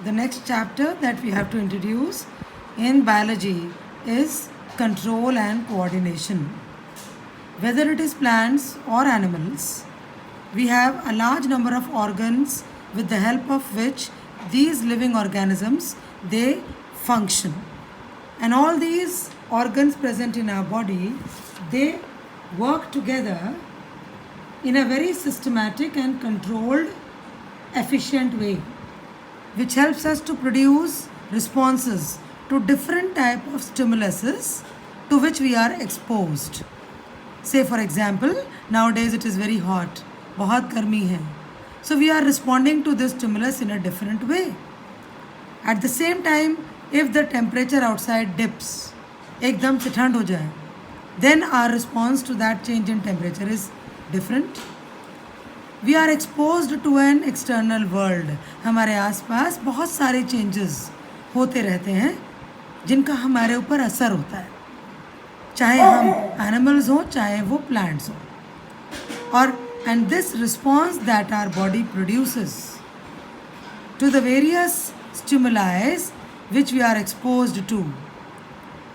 The next chapter that we have to introduce in biology is control and coordination. Whether it is plants or animals, we have a large number of organs with the help of which these living organisms they function. And all these organs present in our body, they work together in a very systematic and controlled, efficient way, which helps us to produce responses to different type of stimuluses to which we are exposed. Say for example, nowadays it is very hot, बहुत गर्मी है. So we are responding to this stimulus in a different way. At the same time, if the temperature outside dips, एकदम से ठंड हो जाए, then our response to that change in temperature is different. We are exposed to an external world. हमारे आसपास बहुत सारे changes होते रहते हैं जिनका हमारे ऊपर असर होता है, चाहे हम animals हो चाहे वो plants हो. और and this response that our body produces to the various stimuli which we are exposed to,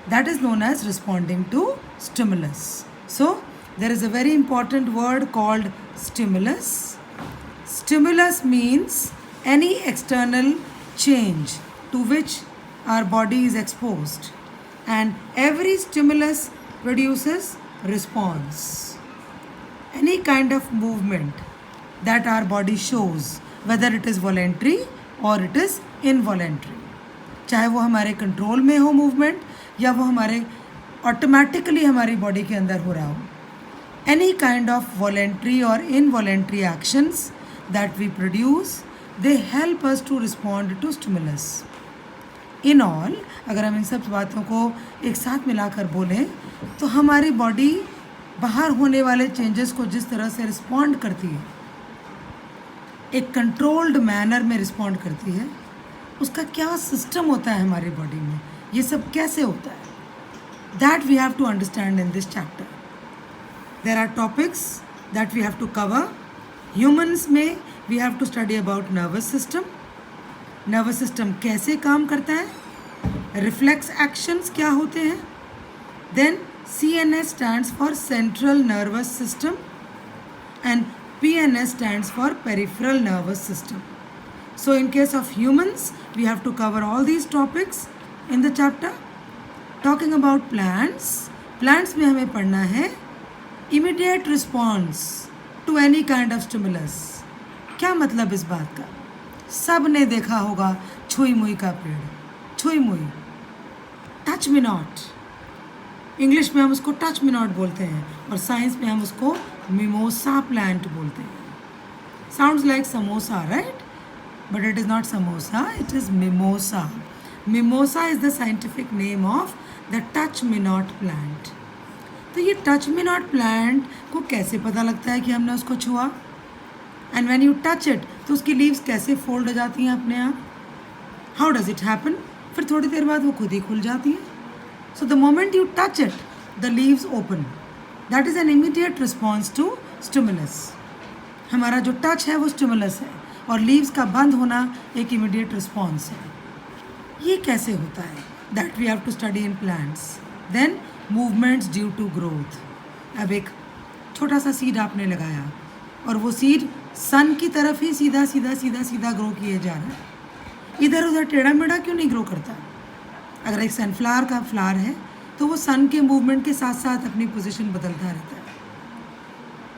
that is known as responding to stimulus. So there is a very important word called stimulus. Stimulus means any external change to which our body is exposed, and every stimulus produces response. Any kind of movement that our body shows, whether it is voluntary or it is involuntary, चाहे वो हमारे control में हो movement या वो हमारे automatically हमारी body के अंदर हो रहा हो, any kind of voluntary or involuntary actions that we produce, they help us to respond to stimulus. In all, अगर हम इन सब बातों को एक साथ मिलाकर बोलें तो हमारी बॉडी बाहर होने वाले चेंजेस को जिस तरह से रिस्पॉन्ड करती है, एक कंट्रोल्ड मैनर में रिस्पॉन्ड करती है, उसका क्या सिस्टम होता है हमारी बॉडी में, ये सब कैसे होता है, that we have to understand in this chapter. There are topics that we have to cover. Humans में we have to study about nervous system. Nervous system कैसे काम करता है, रिफ्लेक्स एक्शंस क्या होते हैं. Then CNS stands for Central Nervous System and PNS stands for Peripheral Nervous System. So in case of humans, we have to cover all these topics in the chapter. Talking about plants, plants में हमें पढ़ना है immediate response to any kind of stimulus. क्या मतलब इस बात का, सब ने देखा होगा छुई मुई का पेड़, छुई मुई, टच मी नॉट. इंग्लिश में हम उसको टच मी नॉट बोलते हैं और साइंस में हम उसको मिमोसा प्लांट बोलते हैं. Sounds like samosa, right? But it is not samosa, it is mimosa. Mimosa is the scientific name of the touch me not plant. तो ये टच मी नॉट प्लांट को कैसे पता लगता है कि हमने उसको छुआ? And when you touch it तो उसकी लीव्स कैसे फोल्ड हो जाती हैं अपने आप? How does it happen? फिर थोड़ी देर बाद वो खुद ही खुल जाती हैं. So the moment you touch it, the leaves open. That is an immediate response to stimulus. हमारा जो टच है वो स्टिमुलस है और लीव्स का बंद होना एक इमीडिएट रिस्पॉन्स है. ये कैसे होता है? That we have to study in plants. Then movements due to growth. अब एक छोटा सा सीड आपने लगाया और वो सीड सन की तरफ ही सीधा सीधा सीधा सीधा ग्रो किए जा रहा है, इधर उधर टेढ़ा मेढ़ा क्यों नहीं ग्रो करता? अगर एक सनफ्लावर का फ्लावर है तो वो सन के मूवमेंट के साथ साथ अपनी पोजीशन बदलता रहता है.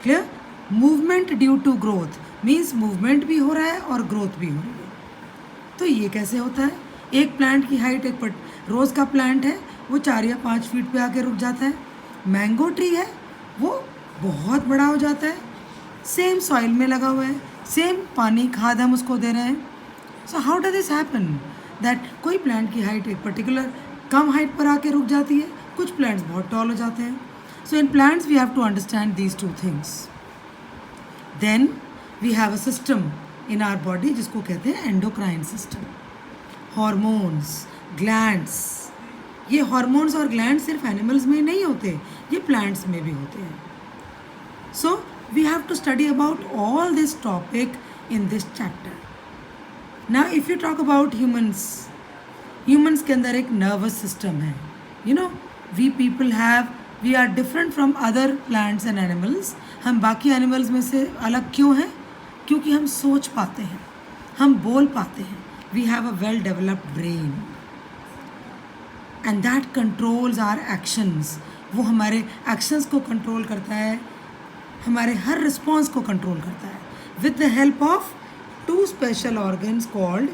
Clear? Movement due to growth means movement भी हो रहा है और ग्रोथ भी हो रही है. तो ये कैसे होता है? एक प्लांट की हाइट, एक रोज़ का प्लांट है वो 4 या 5 फीट पे आके रुक जाता है. मैंगो ट्री है वो बहुत बड़ा हो जाता है, सेम सॉइल में लगा हुआ है, सेम पानी खाद हम उसको दे रहे हैं. So how does this happen that कोई प्लांट की हाइट एक पर्टिकुलर कम हाइट पर आके रुक जाती है, कुछ प्लांट्स बहुत टॉल हो जाते हैं. So in plants we have to understand these 2 things. Then we have a system in our body जिसको कहते हैं एंडोक्राइन सिस्टम. हॉर्मोन्स, ग्लैंड्स, ये हॉर्मोन्स और ग्लैंड सिर्फ एनिमल्स में नहीं होते, ये प्लांट्स में भी होते हैं. So we have to study about all this topic in this chapter. Now if you talk about humans के अंदर एक nervous system है. You know, we are different from other plants and animals. हम बाकी animals में से अलग क्यों हैं? क्योंकि हम सोच पाते हैं, हम बोल पाते हैं. We have a well developed brain and that controls our actions. वो हमारे actions को control करता है, हमारे हर response को control करता है. With the help of two special organs called